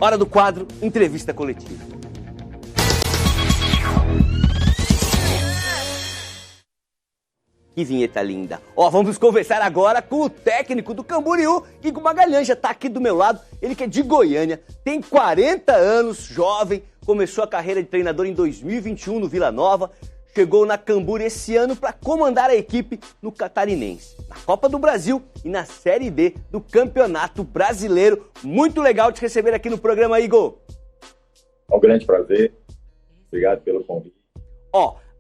Hora do quadro Entrevista Coletiva. Que vinheta linda. Vamos conversar agora com o técnico do Camboriú, Igor Magalhães, já tá aqui do meu lado. Ele que é de Goiânia, tem 40 anos, jovem, começou a carreira de treinador em 2021 no Vila Nova, chegou na Camboriú esse ano para comandar a equipe no Catarinense, na Copa do Brasil e na Série D do Campeonato Brasileiro. Muito legal te receber aqui no programa, Igor. É um grande prazer. Obrigado pelo convite.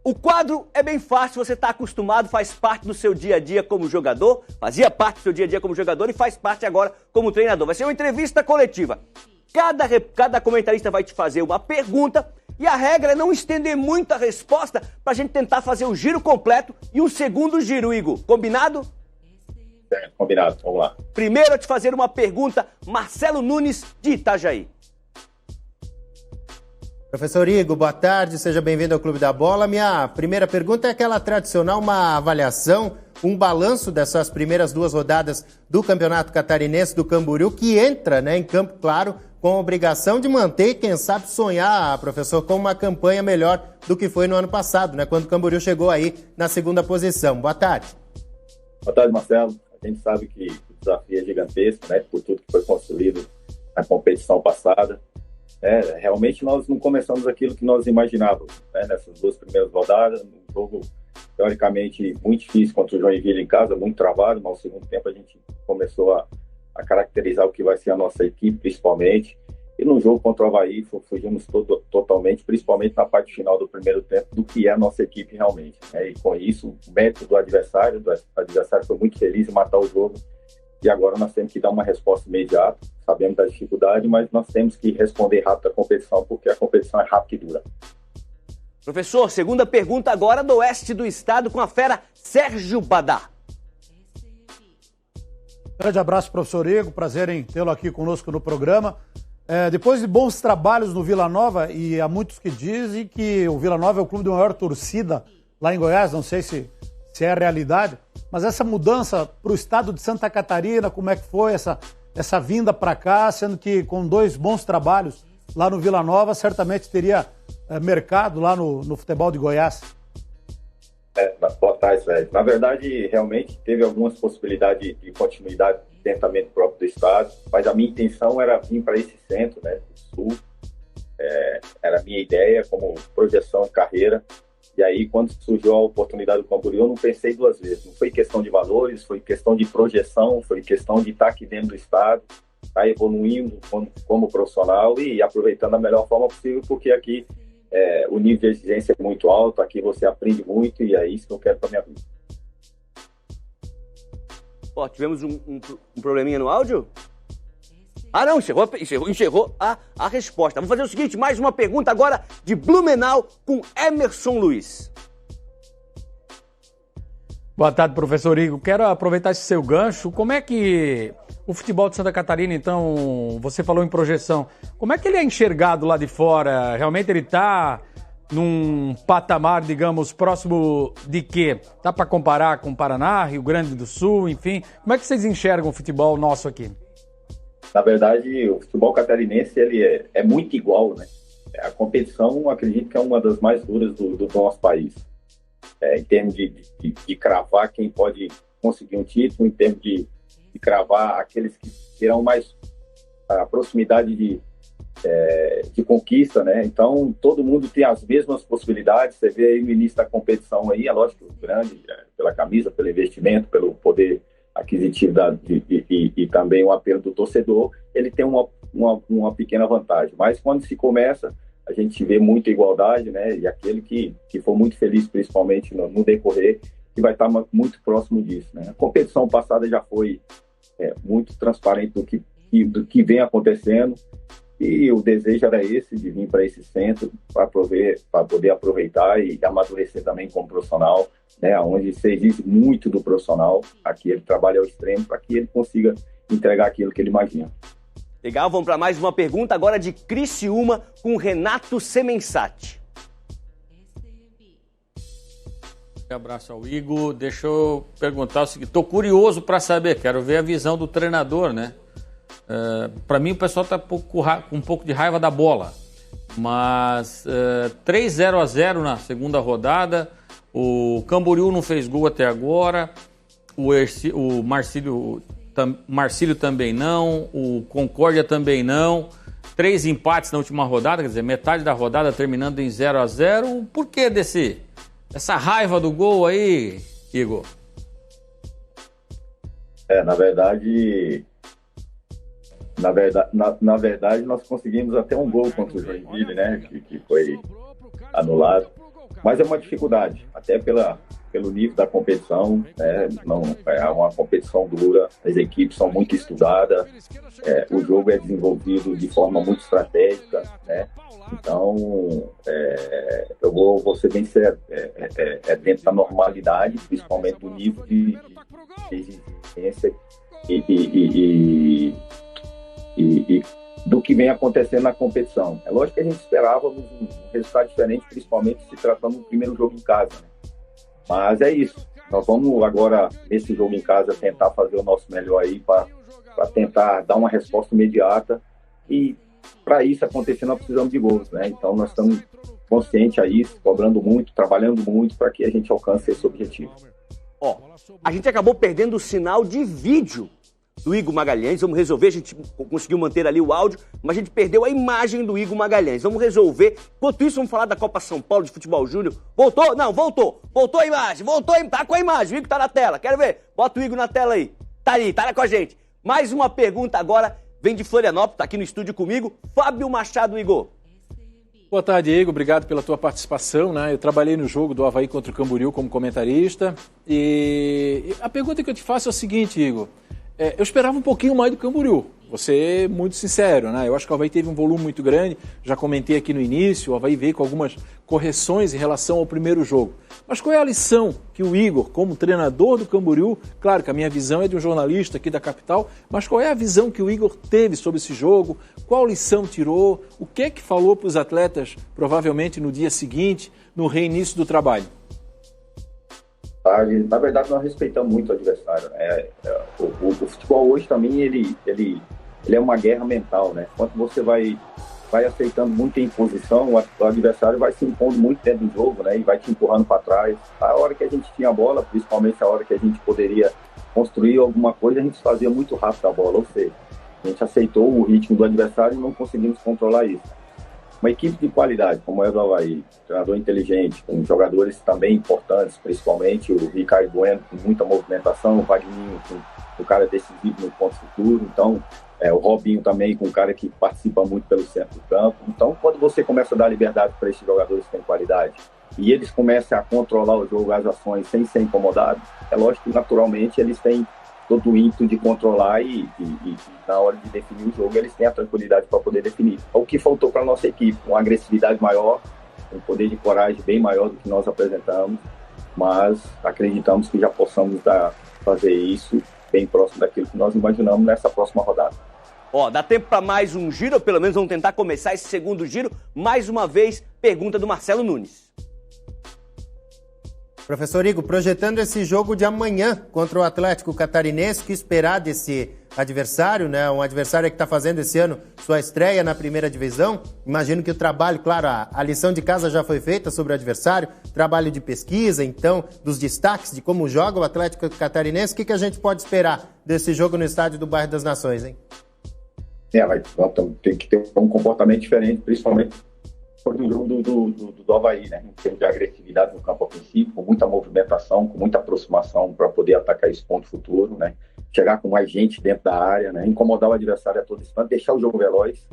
O quadro é bem fácil, você está acostumado, faz parte do seu dia a dia como jogador, fazia parte do seu dia a dia como jogador e faz parte agora como treinador. Vai ser uma entrevista coletiva. Cada comentarista vai te fazer uma pergunta e a regra é não estender muito a resposta para a gente tentar fazer o giro completo e um segundo giro, Igor. Combinado? Combinado, vamos lá. Primeiro a te fazer uma pergunta, Marcelo Nunes, de Itajaí. Professor Igor, boa tarde, seja bem-vindo ao Clube da Bola. Minha primeira pergunta é aquela tradicional, uma avaliação, um balanço dessas primeiras 2 rodadas do Campeonato Catarinense do Camboriú, que entra, em campo, claro, com a obrigação de manter, quem sabe sonhar, professor, com uma campanha melhor do que foi no ano passado, quando o Camboriú chegou aí na 2ª posição. Boa tarde. Boa tarde, Marcelo. A gente sabe que o desafio é gigantesco, por tudo que foi construído na competição passada. Realmente nós não começamos aquilo que nós imaginávamos, nessas 2 primeiras rodadas, um jogo teoricamente muito difícil contra o Joinville em casa, muito travado, mas no segundo tempo a gente começou a caracterizar o que vai ser a nossa equipe, principalmente, e no jogo contra o Avaí fugimos totalmente, principalmente na parte final do primeiro tempo, do que é a nossa equipe realmente, e com isso o mérito do adversário foi muito feliz em matar o jogo, e agora nós temos que dar uma resposta imediata. Sabemos da dificuldade, mas nós temos que responder rápido à competição, porque a competição é rápida e dura. Professor, segunda pergunta agora do oeste do estado com a fera Sérgio Badá. Grande abraço, professor Igor, prazer em tê-lo aqui conosco no programa. Depois de bons trabalhos no Vila Nova, e há muitos que dizem que o Vila Nova é o clube de maior torcida lá em Goiás, não sei se é a realidade, mas essa mudança para o estado de Santa Catarina, como é que foi essa vinda para cá, sendo que com 2 bons trabalhos lá no Vila Nova, certamente teria mercado lá no futebol de Goiás? Boa tarde, Sérgio. Na verdade, realmente teve algumas possibilidades de continuidade dentro também do próprio do estado, mas a minha intenção era vir para esse centro, do sul. Era a minha ideia como projeção de carreira. E aí, quando surgiu a oportunidade do Camboriú, eu não pensei 2 vezes. Não foi questão de valores, foi questão de projeção, foi questão de estar aqui dentro do estado, estar evoluindo como profissional e aproveitando da melhor forma possível, porque aqui o nível de exigência é muito alto, aqui você aprende muito e é isso que eu quero para minha vida. Tivemos um probleminha no áudio? Não, encerrou a resposta. Vamos fazer o seguinte, mais uma pergunta agora de Blumenau com Emerson Luiz. Boa tarde, professor Igor. Quero aproveitar esse seu gancho. Como é que o futebol de Santa Catarina, então, você falou em projeção, como é que ele é enxergado lá de fora? Realmente ele está num patamar, digamos, próximo de quê? Dá para comparar com o Paraná, Rio Grande do Sul, enfim? Como é que vocês enxergam o futebol nosso aqui? Na verdade, o futebol catarinense ele é muito igual, A competição, acredito que é uma das mais duras do nosso país. Em termos de cravar quem pode conseguir um título, em termos de cravar aqueles que terão mais a proximidade de conquista, Então, todo mundo tem as mesmas possibilidades. Você vê aí no início da competição, aí, é lógico, grande, pela camisa, pelo investimento, pelo poder aquisitivo e também o apelo do torcedor, ele tem uma pequena vantagem. Mas quando se começa, a gente vê muita igualdade, E aquele que for muito feliz, principalmente no decorrer, que vai estar muito próximo disso, A competição passada já foi muito transparente do que vem acontecendo, e o desejo era esse, de vir para esse centro, para poder aproveitar e amadurecer também como profissional, onde se exige muito do profissional. Aqui ele trabalha ao extremo para que ele consiga entregar aquilo que ele imagina. Legal, vamos para mais uma pergunta agora de Criciúma com Renato Semensati. Um abraço ao Igor. Deixa eu perguntar o seguinte, estou curioso para saber, quero ver a visão do treinador, Para mim o pessoal está com um pouco de raiva da bola. Mas 3-0 na segunda rodada, o Camboriú não fez gol até agora, o Marcílio também não, o Concórdia também não, 3 empates na última rodada, quer dizer, metade da rodada terminando em 0-0. Por que essa raiva do gol aí, Igor? Na verdade, nós conseguimos até um gol contra o Joinville, né? Que foi anulado. Mas é uma dificuldade, até pelo nível da competição, né? Não, é uma competição dura, as equipes são muito estudadas, o jogo é desenvolvido de forma muito estratégica, né? Então, eu vou ser bem sério, dentro da normalidade, principalmente do nível de exigência e do que vem acontecendo na competição. É lógico que a gente esperava um resultado diferente, principalmente se tratando do primeiro jogo em casa, né? Mas é isso. Nós vamos agora, nesse jogo em casa, tentar fazer o nosso melhor aí para tentar dar uma resposta imediata, e para isso acontecer nós precisamos de gols, né? Então nós estamos conscientes a isso, cobrando muito, trabalhando muito para que a gente alcance esse objetivo. A gente acabou perdendo o sinal de vídeo do Igor Magalhães. Vamos resolver, a gente conseguiu manter ali o áudio, mas a gente perdeu a imagem do Igor Magalhães. Vamos resolver. Enquanto isso, vamos falar da Copa São Paulo de Futebol Júnior. Voltou? Não, voltou. Voltou a imagem, tá com a imagem. O Igor tá na tela, quero ver. Bota o Igor na tela aí. Tá aí, tá com a gente. Mais uma pergunta agora, vem de Florianópolis, tá aqui no estúdio comigo, Fábio Machado. Igor. Boa tarde, Igor. Obrigado pela tua participação, né? Eu trabalhei no jogo do Avaí contra o Camboriú como comentarista, e a pergunta que eu te faço é o seguinte, Igor. Eu esperava um pouquinho mais do Camboriú, vou ser muito sincero, né? Eu acho que o Avaí teve um volume muito grande, já comentei aqui no início, o Avaí veio com algumas correções em relação ao primeiro jogo. Mas qual é a lição que o Igor, como treinador do Camboriú, claro que a minha visão é de um jornalista aqui da capital, mas qual é a visão que o Igor teve sobre esse jogo? Qual lição tirou? O que é que falou para os atletas, provavelmente no dia seguinte, no reinício do trabalho? Na verdade, nós respeitamos muito o adversário, né? O futebol hoje também, ele é uma guerra mental, né? Quando você vai aceitando muita imposição, o adversário vai se impondo muito dentro do jogo, né? E vai te empurrando para trás. A hora que a gente tinha a bola, principalmente a hora que a gente poderia construir alguma coisa, a gente fazia muito rápido a bola, ou seja, a gente aceitou o ritmo do adversário e não conseguimos controlar isso. Uma equipe de qualidade, como é o do Avaí, treinador inteligente, com jogadores também importantes, principalmente o Ricardo Bueno, com muita movimentação, o Wagninho, com o cara decisivo no ponto futuro, então o Robinho também, com um cara que participa muito pelo centro do campo. Então, quando você começa a dar liberdade para esses jogadores que têm qualidade e eles começam a controlar o jogo, as ações, sem ser incomodados, é lógico que naturalmente eles têm todo o ímpeto de controlar e na hora de definir o jogo eles têm a tranquilidade para poder definir. O que faltou para a nossa equipe, uma agressividade maior, um poder de coragem bem maior do que nós apresentamos, mas acreditamos que já possamos fazer isso bem próximo daquilo que nós imaginamos nessa próxima rodada. Dá tempo para mais um giro, ou pelo menos vamos tentar começar esse segundo giro. Mais uma vez, pergunta do Marcelo Nunes. Professor Igor, projetando esse jogo de amanhã contra o Atlético Catarinense, o que esperar desse adversário, né? Um adversário que está fazendo esse ano sua estreia na primeira divisão. Imagino que o trabalho, claro, a lição de casa já foi feita sobre o adversário, trabalho de pesquisa, então, dos destaques de como joga o Atlético Catarinense. O que a gente pode esperar desse jogo no estádio do Bairro das Nações, hein? Tem que ter um comportamento diferente, principalmente do jogo do Avaí, né? Em termos de agressividade no campo ofensivo, com muita movimentação, com muita aproximação para poder atacar esse ponto futuro, né? Chegar com mais gente dentro da área, né? Incomodar o adversário a todo instante, deixar o jogo veloz,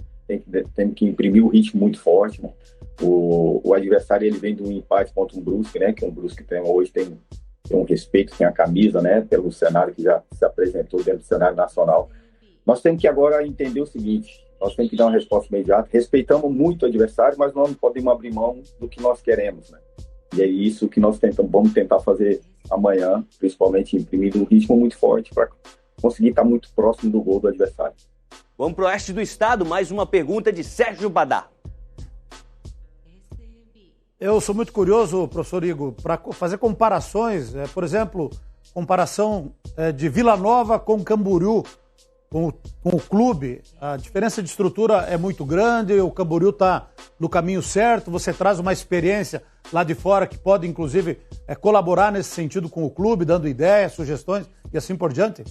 tem que imprimir o ritmo muito forte, né? O adversário, ele vem de um empate contra um Brusque, né? Que um Brusque hoje tem um respeito, tem a camisa, né? Pelo cenário que já se apresentou dentro do cenário nacional. Nós temos que agora entender o seguinte: nós temos que dar uma resposta imediata. Respeitamos muito o adversário, mas não podemos abrir mão do que nós queremos, né? E é isso que nós vamos tentar fazer amanhã, principalmente imprimindo um ritmo muito forte para conseguir estar muito próximo do gol do adversário. Vamos para o oeste do estado, mais uma pergunta de Sérgio Badá. Eu sou muito curioso, professor Igor, para fazer comparações, por exemplo, comparação de Vila Nova com Camboriú. com o clube, a diferença de estrutura é muito grande, o Camboriú está no caminho certo, você traz uma experiência lá de fora que pode, inclusive, colaborar nesse sentido com o clube, dando ideias, sugestões e assim por diante?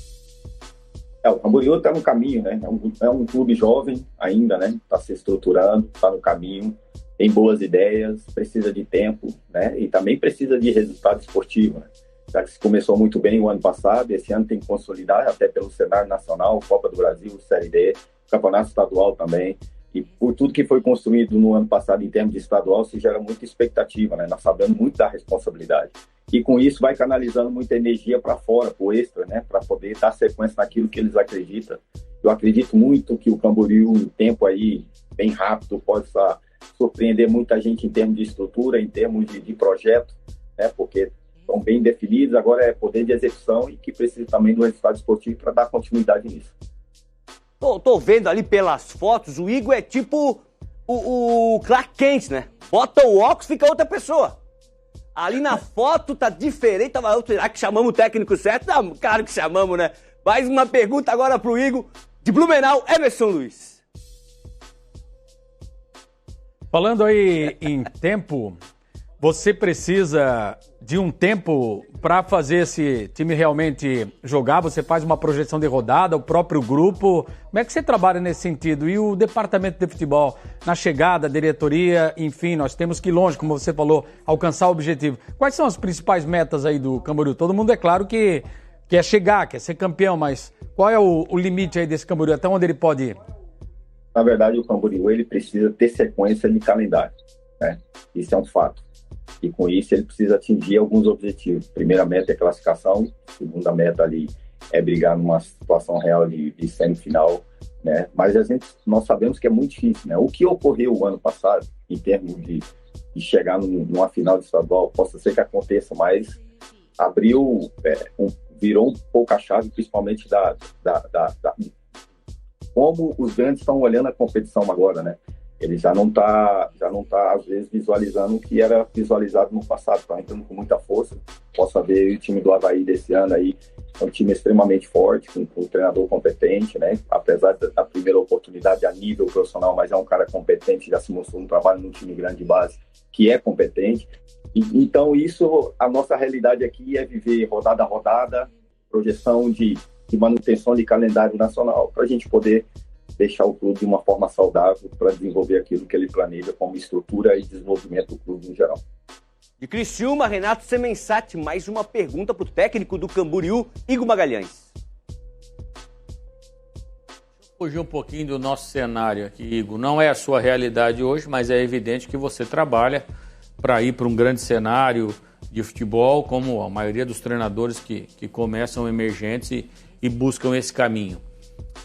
O Camboriú está no caminho, né? É um clube jovem ainda, né? Está se estruturando, está no caminho, tem boas ideias, precisa de tempo, né? E também precisa de resultado esportivo, né? Já que se começou muito bem o ano passado, esse ano tem que consolidar até pelo cenário nacional, Copa do Brasil, Série D, Campeonato Estadual também. E por tudo que foi construído no ano passado em termos de estadual, se gera muita expectativa, né? Nós sabemos muito da responsabilidade. E com isso vai canalizando muita energia para fora, para o extra, né? Para poder dar sequência naquilo que eles acreditam. Eu acredito muito que o Camboriú, em tempo aí bem rápido, possa surpreender muita gente em termos de estrutura, em termos de projeto, né? Porque estão bem definidos, agora é poder de execução e que precisa também do resultado esportivo para dar continuidade nisso. Tô vendo ali pelas fotos, o Igor é tipo o Clark Kent, né? Bota o óculos, fica outra pessoa. Ali na foto tá diferente, será que chamamos o técnico certo? Não, claro que chamamos, né? Mais uma pergunta agora pro Igor, de Blumenau, Emerson Luiz. Falando aí em tempo, você precisa de um tempo para fazer esse time realmente jogar? Você faz uma projeção de rodada, o próprio grupo? Como é que você trabalha nesse sentido? E o departamento de futebol, na chegada, diretoria, enfim, nós temos que ir longe, como você falou, alcançar o objetivo. Quais são as principais metas aí do Camboriú? Todo mundo, é claro, que quer chegar, quer ser campeão, mas qual é o limite aí desse Camboriú? Até onde ele pode ir? Na verdade, o Camboriú ele precisa ter sequência de calendário, né? Isso é um fato. E com isso ele precisa atingir alguns objetivos. Primeira meta é classificação, segunda meta ali é brigar numa situação real de semifinal, né? Mas nós sabemos que é muito difícil, né? O que ocorreu o ano passado, em termos de chegar numa final de estadual, possa ser que aconteça, mas virou um pouco a chave, principalmente como os grandes estão olhando a competição agora, né? Ele já não tá, às vezes, visualizando o que era visualizado no passado. Está entrando com muita força. Posso ver o time do Avaí desse ano aí, é um time extremamente forte, com um treinador competente, né? Apesar da primeira oportunidade a nível profissional, mas é um cara competente, já se mostrou um trabalho num time grande de base, que é competente. Então, a nossa realidade aqui é viver rodada a rodada, projeção de manutenção de calendário nacional, para a gente poder deixar o clube de uma forma saudável para desenvolver aquilo que ele planeja como estrutura e desenvolvimento do clube no geral. De Criciúma, Renato Semensati, mais uma pergunta para o técnico do Camboriú, Igor Magalhães. Fugir um pouquinho do nosso cenário aqui, Igor. Não é a sua realidade hoje, mas é evidente que você trabalha para ir para um grande cenário de futebol, como a maioria dos treinadores que começam emergentes e buscam esse caminho.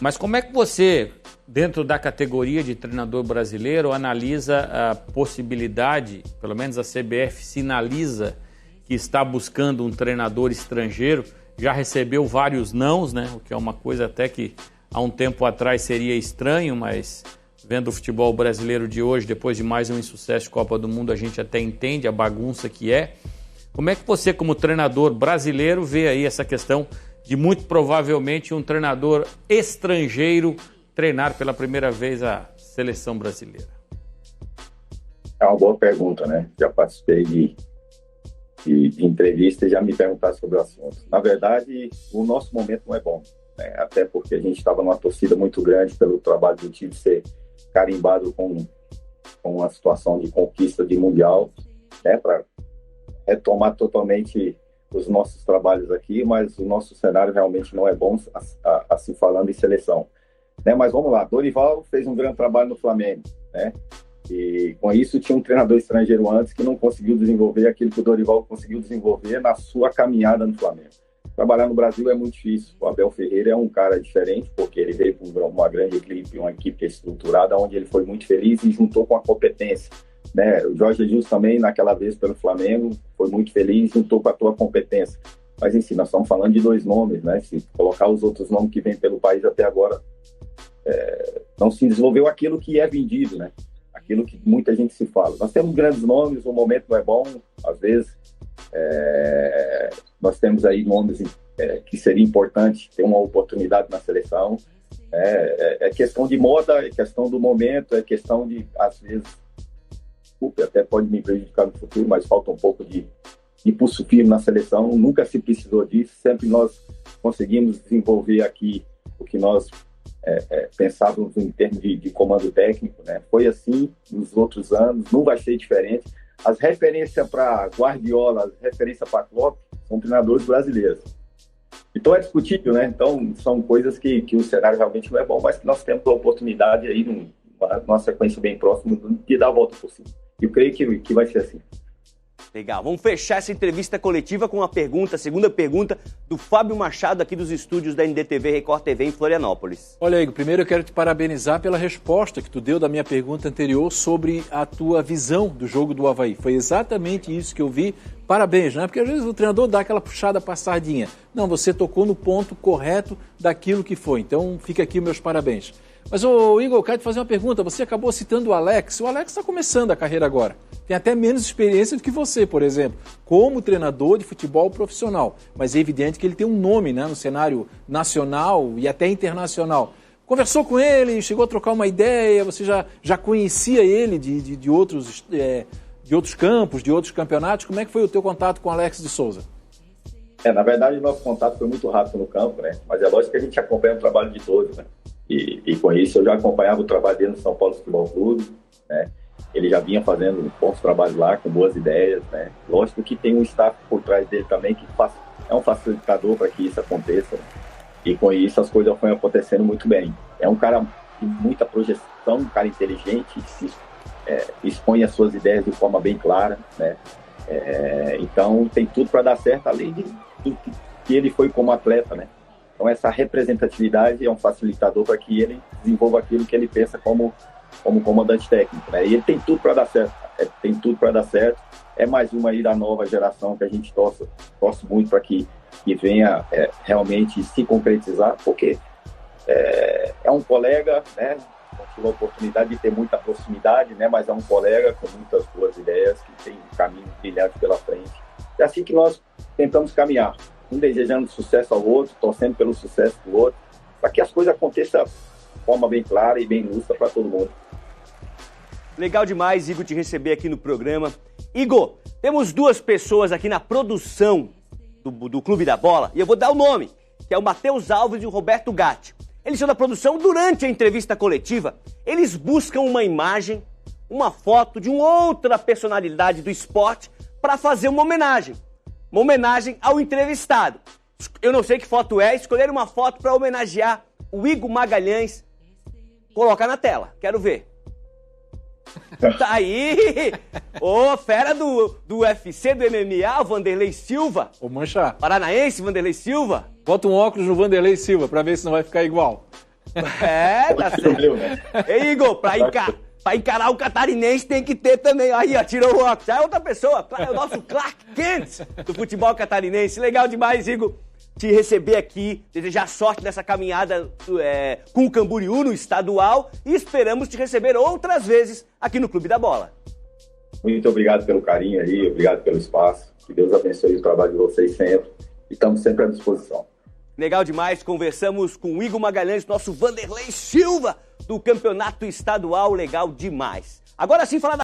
Mas como é que você, dentro da categoria de treinador brasileiro, analisa a possibilidade, pelo menos a CBF sinaliza que está buscando um treinador estrangeiro, já recebeu vários nãos, né? O que é uma coisa até que há um tempo atrás seria estranho, mas vendo o futebol brasileiro de hoje, depois de mais um insucesso de Copa do Mundo, a gente até entende a bagunça que é. Como é que você, como treinador brasileiro, vê aí essa questão de muito provavelmente um treinador estrangeiro treinar pela primeira vez a seleção brasileira? É uma boa pergunta, né? Já participei de entrevista e já me perguntaram sobre o assunto. Na verdade, o nosso momento não é bom, né? Até porque a gente estava numa torcida muito grande pelo trabalho do time ser carimbado com uma situação de conquista de mundial, né? Para retomar totalmente os nossos trabalhos aqui, mas o nosso cenário realmente não é bom assim falando em seleção, né? Mas vamos lá, Dorival fez um grande trabalho no Flamengo, né? E com isso tinha um treinador estrangeiro antes que não conseguiu desenvolver aquilo que o Dorival conseguiu desenvolver na sua caminhada no Flamengo. Trabalhar no Brasil é muito difícil. O Abel Ferreira é um cara diferente, porque ele veio com uma grande equipe, uma equipe estruturada, onde ele foi muito feliz e juntou com a competência, né? O Jorge Jesus também, naquela vez pelo Flamengo, foi muito feliz, juntou com a tua competência. Mas, enfim, nós estamos falando de dois nomes, né? Se colocar os outros nomes que vêm pelo país até agora, não se desenvolveu aquilo que é vendido, né? Aquilo que muita gente se fala. Nós temos grandes nomes, o momento não é bom, às vezes. Nós temos aí nomes que seria importante ter uma oportunidade na seleção, É questão de moda, é questão do momento, é questão de, às vezes, até pode me prejudicar no futuro, mas falta um pouco de pulso firme na seleção. Nunca se precisou disso, sempre nós conseguimos desenvolver aqui o que nós pensávamos em termos de comando técnico, né? Foi assim nos outros anos, não vai ser diferente. As referências para Guardiola, as referências para Klopp são treinadores brasileiros. Então é discutível, né? Então são coisas que o cenário realmente não é bom, mas que nós temos a oportunidade aí, numa sequência bem próxima, de dar a volta por cima. Eu creio que vai ser assim. Legal, vamos fechar essa entrevista coletiva com a segunda pergunta do Fábio Machado aqui dos estúdios da NDTV Record TV em Florianópolis. Olha, Igor, primeiro eu quero te parabenizar pela resposta que tu deu da minha pergunta anterior sobre a tua visão do jogo do Avaí. Foi exatamente isso que eu vi. Parabéns, né? Porque às vezes o treinador dá aquela puxada para a sardinha. Não, você tocou no ponto correto daquilo que foi. Então fica aqui meus parabéns. Mas, Igor, eu quero te fazer uma pergunta. Você acabou citando o Alex. O Alex está começando a carreira agora. Tem até menos experiência do que você, por exemplo, como treinador de futebol profissional. Mas é evidente que ele tem um nome, né, no cenário nacional e até internacional. Conversou com ele, chegou a trocar uma ideia, você já conhecia ele de outros campos, de outros campeonatos. Como é que foi o teu contato com o Alex de Souza? Na verdade, o nosso contato foi muito rápido no campo, né? Mas é lógico que a gente acompanha o trabalho de todos, né? E com isso eu já acompanhava o trabalho dele no São Paulo Futebol Clube, né? Ele já vinha fazendo bons trabalhos lá, com boas ideias, né? Lógico que tem um staff por trás dele também que é um facilitador para que isso aconteça, né? E com isso as coisas foram acontecendo muito bem. É um cara de muita projeção, um cara inteligente, que expõe as suas ideias de forma bem clara, né? Então tem tudo para dar certo, além de que ele foi como atleta, né? Então essa representatividade é um facilitador para que ele desenvolva aquilo que ele pensa como comandante técnico, né? E ele tem tudo para dar certo, tem tudo para dar certo. É mais uma aí da nova geração que a gente torce muito para que venha realmente se concretizar, porque é um colega, né? Não tive a oportunidade de ter muita proximidade, né? Mas é um colega com muitas boas ideias, que tem um caminho brilhante pela frente. É assim que nós tentamos caminhar, um desejando sucesso ao outro, torcendo pelo sucesso do outro, para que as coisas aconteçam de forma bem clara e bem lúcida para todo mundo. Legal demais, Igor, te receber aqui no programa. Igor, temos duas pessoas aqui na produção do Clube da Bola, e eu vou dar o nome, que é o Matheus Alves e o Roberto Gatti. Eles são da produção. Durante a entrevista coletiva, eles buscam uma imagem, uma foto de uma outra personalidade do esporte para fazer uma homenagem ao entrevistado. Eu não sei que foto é, escolheram uma foto para homenagear o Igor Magalhães. Colocar na tela, quero ver. Tá aí! Ô, fera do UFC, do MMA, o Vanderlei Silva. Ô, Mancha. Paranaense, Vanderlei Silva. Bota um óculos no Vanderlei Silva pra ver se não vai ficar igual. Tá certo. Ei, Igor, pra encarar o catarinense tem que ter também. Aí, ó, tirou o óculos. Já é outra pessoa. É o nosso Clark Kent do futebol catarinense. Legal demais, Igor, te receber aqui, desejar sorte nessa caminhada com o Camboriú no estadual e esperamos te receber outras vezes aqui no Clube da Bola. Muito obrigado pelo carinho aí, obrigado pelo espaço. Que Deus abençoe o trabalho de vocês sempre. E estamos sempre à disposição. Legal demais, conversamos com o Igor Magalhães, nosso Vanderlei Silva do Campeonato Estadual. Legal demais. Agora sim, falar da